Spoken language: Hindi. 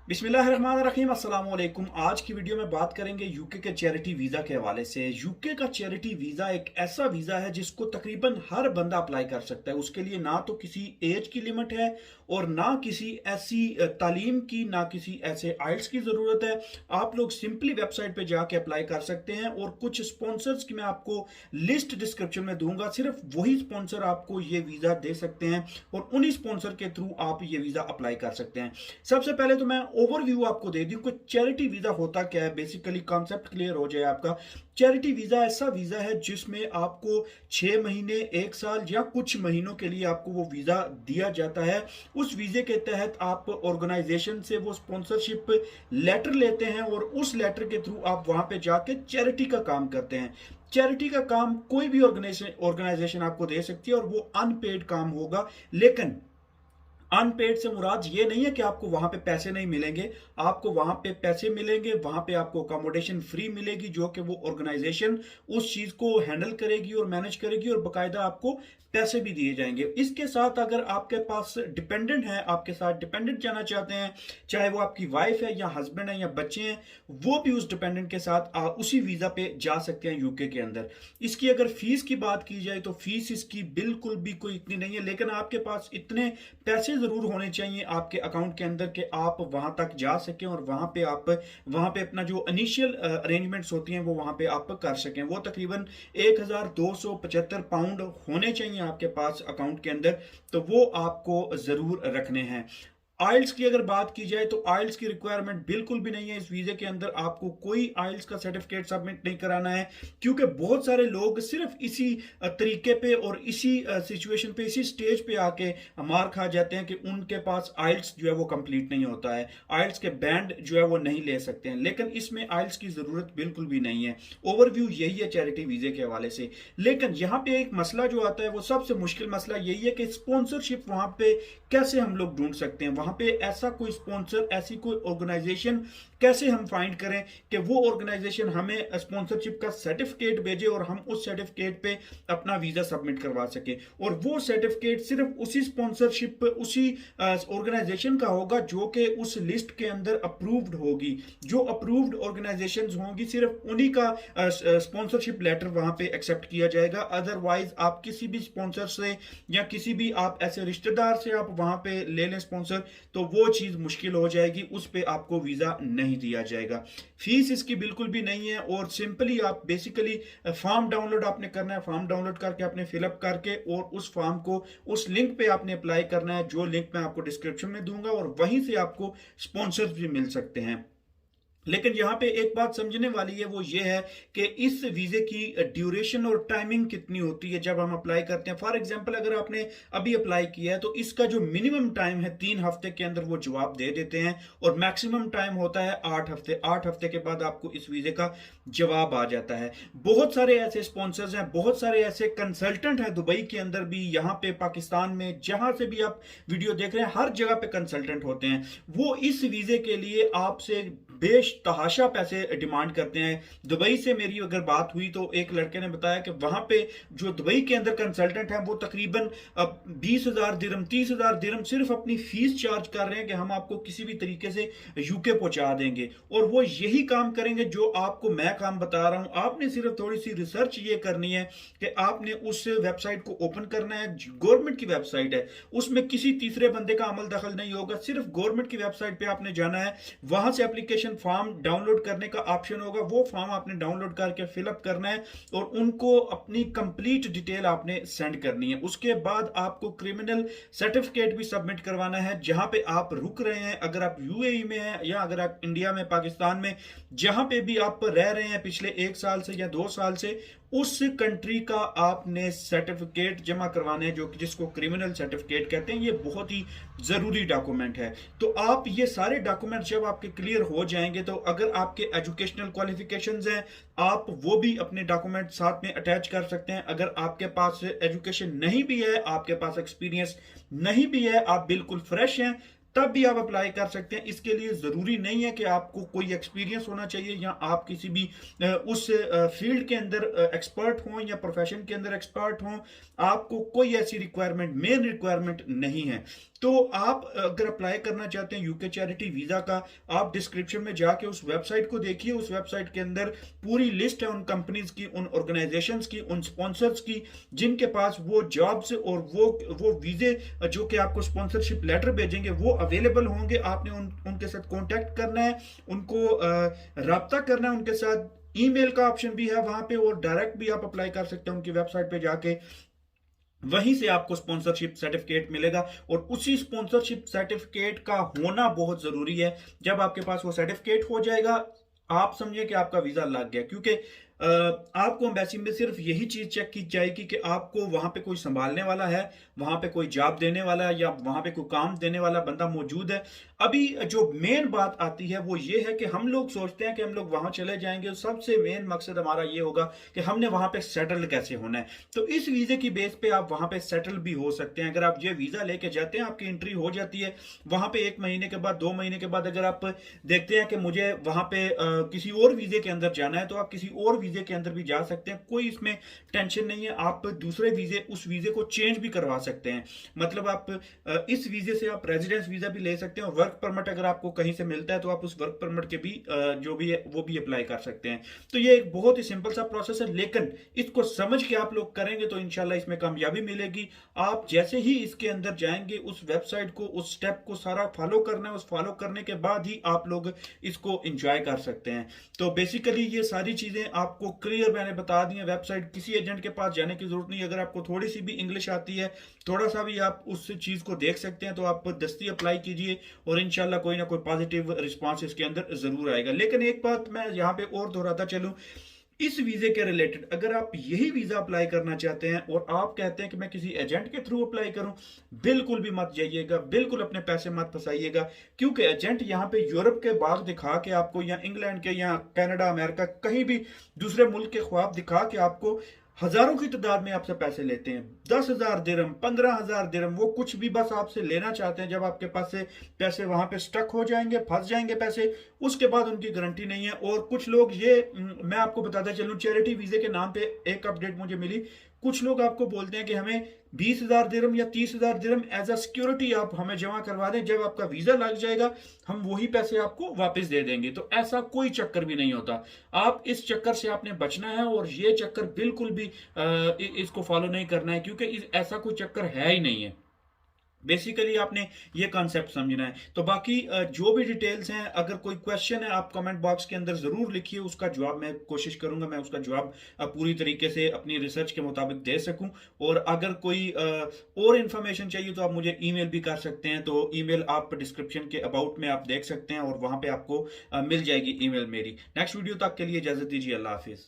बिस्मिल्लाहिर्रहमानिर्रहीम अस्सलाम वालेकुम। आज की वीडियो में बात करेंगे यूके के चैरिटी वीज़ा के हवाले से। यूके का चैरिटी वीज़ा एक ऐसा वीज़ा है जिसको तकरीबन हर बंदा अप्लाई कर सकता है। उसके लिए ना तो किसी एज की लिमिट है और ना किसी ऐसी तालीम की, ना किसी ऐसे आइल्स की ज़रूरत है। आप लोग सिंपली वेबसाइट पे जाके अप्लाई कर सकते हैं और कुछ स्पॉन्सर्स की मैं आपको लिस्ट डिस्क्रिप्शन में दूंगा। सिर्फ वही स्पॉन्सर आपको ये वीज़ा दे सकते हैं और उन्हीं स्पॉन्सर के थ्रू आप ये वीज़ा अप्लाई कर सकते हैं। सबसे पहले तो मैं ओवरव्यू आपको दे दूं कि चैरिटी वीजा होता क्या है, बेसिकली कॉन्सेप्ट क्लियर हो जाए आपका। चैरिटी वीजा ऐसा वीजा है जिसमें आपको 6 महीने, 1 साल या कुछ महीनों के लिए आपको वो वीजा दिया जाता है। उस वीजे के तहत आप ऑर्गेनाइजेशन से वो स्पॉन्सरशिप लेटर लेते हैं और उस लेटर के थ्रू आप वहां पे जाके चैरिटी का काम करते हैं। चैरिटी का काम कोई भी ऑर्गेनाइजेशन आपको दे सकती है और वो अनपेड काम होगा। लेकिन अनपेड से मुराद ये नहीं है कि आपको वहां पे पैसे नहीं मिलेंगे। आपको वहां पे पैसे मिलेंगे, वहां पे आपको अकोमोडेशन फ्री मिलेगी जो कि वो ऑर्गेनाइजेशन उस चीज को हैंडल करेगी और मैनेज करेगी और बाकायदा आपको पैसे भी दिए जाएंगे। इसके साथ अगर आपके पास डिपेंडेंट है, आपके साथ डिपेंडेंट जाना चाहते हैं, चाहे वो आपकी वाइफ है या हस्बैंड है या बच्चे हैं, वो भी उस डिपेंडेंट के साथ उसी वीजा पे जा सकते हैं यूके के अंदर। इसकी अगर फीस की बात की जाए तो फीस इसकी बिल्कुल भी कोई इतनी नहीं है, लेकिन आपके पास इतने पैसे जरूर होने चाहिए आपके अकाउंट के अंदर कि आप वहां तक जा सकें और वहां पे अपना जो इनिशियल अरेंजमेंट्स होती हैं वो वहां पे आप कर सकें। वो तकरीबन 1275 पाउंड होने चाहिए आपके पास अकाउंट के अंदर, तो वो आपको जरूर रखने हैं। आइल्स की अगर बात की जाए तो आइल्स की रिक्वायरमेंट बिल्कुल भी नहीं है इस वीजे के अंदर। आपको कोई आइल्स का सर्टिफिकेट सबमिट नहीं कराना है, क्योंकि बहुत सारे लोग सिर्फ इसी तरीके पे और इसी सिचुएशन पे, इसी स्टेज पे आके मार खा जाते हैं कि उनके पास आइल्स जो है वो कंप्लीट नहीं होता है, आइल्स के बैंड जो है वो नहीं ले सकते हैं। लेकिन इसमें आइल्स की जरूरत बिल्कुल भी नहीं है। ओवरव्यू यही है चैरिटी वीजे के हवाले से। लेकिन यहाँ पे एक मसला जो आता है वो सबसे मुश्किल मसला यही है कि स्पॉन्सरशिप वहां पे कैसे हम लोग ढूंढ सकते हैं। वहां पे ऐसा कोई स्पॉन्सर, ऐसी कोई ऑर्गेनाइजेशन कैसे हम फाइंड करें कि वो ऑर्गेनाइजेशन हमें स्पॉन्सरशिप का सर्टिफिकेट भेजे और हम उस सर्टिफिकेट पे अपना वीजा सबमिट करवा सके। और वो सर्टिफिकेट सिर्फ उसी स्पॉन्सरशिप, उसी ऑर्गेनाइजेशन का होगा जो कि उस लिस्ट के अंदर अप्रूव्ड होगी। जो अप्रूव्ड ऑर्गेनाइजेशंस होंगी सिर्फ उन्हीं का स्पॉन्सरशिप लेटर वहां पे एक्सेप्ट किया जाएगा। अदरवाइज आप किसी भी स्पॉन्सर से या किसी भी आप ऐसे रिश्तेदार से आप वहां पे ले लें स्पॉन्सर, तो वो चीज मुश्किल हो जाएगी, उस पे आपको वीजा नहीं दिया जाएगा। फीस इसकी बिल्कुल भी नहीं है और सिंपली आप बेसिकली फॉर्म डाउनलोड आपने करना है। फॉर्म डाउनलोड करके आपने फिलअप करके और उस फॉर्म को उस लिंक पे आपने अप्लाई करना है, जो लिंक मैं आपको डिस्क्रिप्शन में दूंगा, और वहीं से आपको स्पॉन्सर्स भी मिल सकते हैं। लेकिन यहां पे एक बात समझने वाली है, वो ये है कि इस वीजे की ड्यूरेशन और टाइमिंग कितनी होती है जब हम अप्लाई करते हैं। फॉर एग्जांपल अगर आपने अभी अप्लाई किया है तो इसका जो मिनिमम टाइम है 3 हफ्ते के अंदर वो जवाब दे देते हैं और मैक्सिमम टाइम होता है 8 हफ्ते। 8 हफ्ते के बाद आपको इस वीजे का जवाब आ जाता है। बहुत सारे ऐसे स्पॉन्सर्स हैं, बहुत सारे ऐसे कंसल्टेंट हैं दुबई के अंदर भी, यहाँ पे पाकिस्तान में, जहां से भी आप वीडियो देख रहे हैं हर जगह पे कंसल्टेंट होते हैं। वो इस वीजे के लिए आपसे बेतहाशा पैसे डिमांड करते हैं। दुबई से मेरी अगर बात हुई तो एक लड़के ने बताया कि वहां पे जो दुबई के अंदर कंसल्टेंट हैं वो तकरीबन 20,000 दिरहम, 30,000 दिरहम सिर्फ अपनी फीस चार्ज कर रहे हैं कि हम आपको किसी भी तरीके से यूके पहुंचा देंगे। और वो यही काम करेंगे जो आपको मैं काम बता रहा हूं। आपने सिर्फ थोड़ी सी रिसर्च ये करनी है कि आपने उस वेबसाइट को ओपन करना है। गवर्नमेंट की वेबसाइट है, उसमें किसी तीसरे बंदे का अमल दखल नहीं होगा। सिर्फ गवर्नमेंट की वेबसाइट पे आपने जाना है, वहां से एप्लीकेशन फॉर्म डाउनलोड करने का ऑप्शन होगा, वो फॉर्म आपने डाउनलोड करके फिलअप करना है और उनको अपनी कंप्लीट डिटेल आपने सेंड करनी है। उसके बाद आपको क्रिमिनल सर्टिफिकेट भी सबमिट करवाना है जहां पे आप रुक रहे हैं। अगर आप यूएई में हैं या अगर आप इंडिया में, पाकिस्तान में, जहां पे भी आप रह रहे हैं पिछले 1 साल से या 2 साल से, उस कंट्री का आपने सर्टिफिकेट जमा करवाना है, जो जिसको क्रिमिनल सर्टिफिकेट कहते हैं। ये बहुत ही जरूरी डॉक्यूमेंट है। तो आप ये सारे डॉक्यूमेंट जब आपके क्लियर हो जाएंगे तो अगर आपके एजुकेशनल क्वालिफिकेशंस हैं आप वो भी अपने डॉक्यूमेंट साथ में अटैच कर सकते हैं। अगर आपके पास एजुकेशन नहीं भी है, आपके पास एक्सपीरियंस नहीं भी है, आप बिल्कुल फ्रेश हैं, तब भी आप अप्लाई कर सकते हैं। इसके लिए ज़रूरी नहीं है कि आपको कोई एक्सपीरियंस होना चाहिए या आप किसी भी उस फील्ड के अंदर एक्सपर्ट हों या प्रोफेशन के अंदर एक्सपर्ट हों। आपको कोई ऐसी रिक्वायरमेंट, मेन रिक्वायरमेंट नहीं है। तो आप अगर अप्लाई करना चाहते हैं यूके चैरिटी वीज़ा का, आप डिस्क्रिप्शन में जाके उस वेबसाइट को देखिए। उस वेबसाइट के अंदर पूरी लिस्ट है उन कंपनीज की, उन ऑर्गेनाइजेशंस की, उन स्पॉन्सर्स की, जिनके पास वो जॉब्स और वो वीज़े जो कि आपको स्पॉन्सरशिप लेटर भेजेंगे वो अवेलेबल होंगे। आपने उनके साथ कांटेक्ट करना है, उनको राब्ता करना है उनके साथ। ईमेल का ऑप्शन भी है वहां पे, और डायरेक्ट भी आप अप्लाई कर सकते हैं उनकी वेबसाइट पे जाके। वहीं से आपको स्पॉन्सरशिप सर्टिफिकेट मिलेगा, और उसी स्पॉन्सरशिप सर्टिफिकेट का होना बहुत जरूरी है। जब आपके पास वो सर्टिफिकेट हो जाएगा, आप समझिए कि आपका वीजा लग गया। क्योंकि आपको एम्बेसी में सिर्फ यही चीज चेक की जाएगी कि आपको वहां पे कोई संभालने वाला है, वहां पे कोई जॉब देने वाला है, या वहां पे कोई काम देने वाला बंदा मौजूद है। अभी जो मेन बात आती है वो ये है कि हम लोग सोचते हैं कि हम लोग वहां चले जाएंगे, सबसे मेन मकसद हमारा ये होगा कि हमने वहां पे सेटल कैसे होना है। तो इस वीजे की बेस पे आप वहां पे सेटल भी हो सकते हैं। अगर आप ये वीजा लेके जाते हैं, आपकी एंट्री हो जाती है वहां पे 1 महीने के बाद, 2 महीने के बाद अगर आप देखते हैं कि मुझे वहां पे किसी और वीजे के अंदर जाना है, तो आप किसी और वीजे के अंदर भी जा सकते हैं। कोई इसमें टेंशन नहीं है। आप दूसरे वीजे, उस वीजे को चेंज भी करवा सकते हैं। मतलब आप इस वीजे से आप रेजिडेंस वीजा भी ले सकते हैं, और वर्क परमिट अगर आपको कहीं से मिलता है तो आप उस वर्क परमिट के भी जो भी है वो भी अप्लाई कर सकते हैं। तो ये एक बहुत ही सिंपल सा प्रोसेस है, लेकिन इसको समझ के आप लोग करेंगे तो इंशाल्लाह इसमें कामयाबी मिलेगी। आप जैसे ही इसके अंदर जाएंगे, उस वेबसाइट को, उस स्टेप को सारा फॉलो करना है। उस फॉलो करने के बाद ही आप लोग इसको एंजॉय कर सकते हैं। तो बेसिकली ये सारी चीजें आपको क्लियर मैंने बता दी है। वेबसाइट, किसी एजेंट के पास जाने की जरूरत नहीं। अगर आपको थोड़ी सी भी इंग्लिश आती है, थोड़ा सा भी आप उस चीज को देख सकते हैं, तो आप दस्ती अप्लाई कीजिए, और इंशाल्लाह कोई ना कोई पॉजिटिव रिस्पांस इसके अंदर जरूर आएगा। लेकिन एक बात मैं यहाँ पे और दोहराता चलूं, इस वीजे के रिलेटेड, अगर आप यही वीजा अप्लाई करना चाहते हैं और आप कहते हैं कि मैं किसी एजेंट के थ्रू अप्लाई करूं, बिल्कुल भी मत जाइएगा, बिल्कुल अपने पैसे मत फंसाइएगा। क्योंकि एजेंट यहाँ पे यूरोप के बाग दिखा के आपको, या इंग्लैंड के, या कनाडा, अमेरिका, कहीं भी दूसरे मुल्क के ख्वाब दिखा के आपको हजारों की तादाद में आपसे पैसे लेते हैं। 10,000 दिरहम, 15,000 दिरहम, वो कुछ भी बस आपसे लेना चाहते हैं। जब आपके पास से पैसे वहां पे स्टक हो जाएंगे, फंस जाएंगे पैसे, उसके बाद उनकी गारंटी नहीं है। और कुछ लोग ये, मैं आपको बताता चलूं, चैरिटी वीजे के नाम पे एक अपडेट मुझे मिली। कुछ लोग आपको बोलते हैं कि हमें 20,000 दिरहम या 30,000 दिरहम एज अ सिक्योरिटी आप हमें जमा करवा दें, जब आपका वीजा लग जाएगा हम वही पैसे आपको वापस दे देंगे। तो ऐसा कोई चक्कर भी नहीं होता। आप इस चक्कर से आपने बचना है, और ये चक्कर बिल्कुल भी इसको फॉलो नहीं करना है, क्योंकि ऐसा कोई चक्कर है ही नहीं है। बेसिकली आपने ये कॉन्सेप्ट समझना है। तो बाकी जो भी डिटेल्स हैं, अगर कोई क्वेश्चन है आप कमेंट बॉक्स के अंदर जरूर लिखिए, उसका जवाब मैं कोशिश करूंगा, मैं उसका जवाब पूरी तरीके से अपनी रिसर्च के मुताबिक दे सकूं। और अगर कोई और इन्फॉर्मेशन चाहिए तो आप मुझे ईमेल भी कर सकते हैं। तो ईमेल आप डिस्क्रिप्शन के अबाउट में आप देख सकते हैं, और वहां पे आपको मिल जाएगी ईमेल मेरी। नेक्स्ट वीडियो तक के लिए इजाजत दीजिए। अल्लाह हाफिज।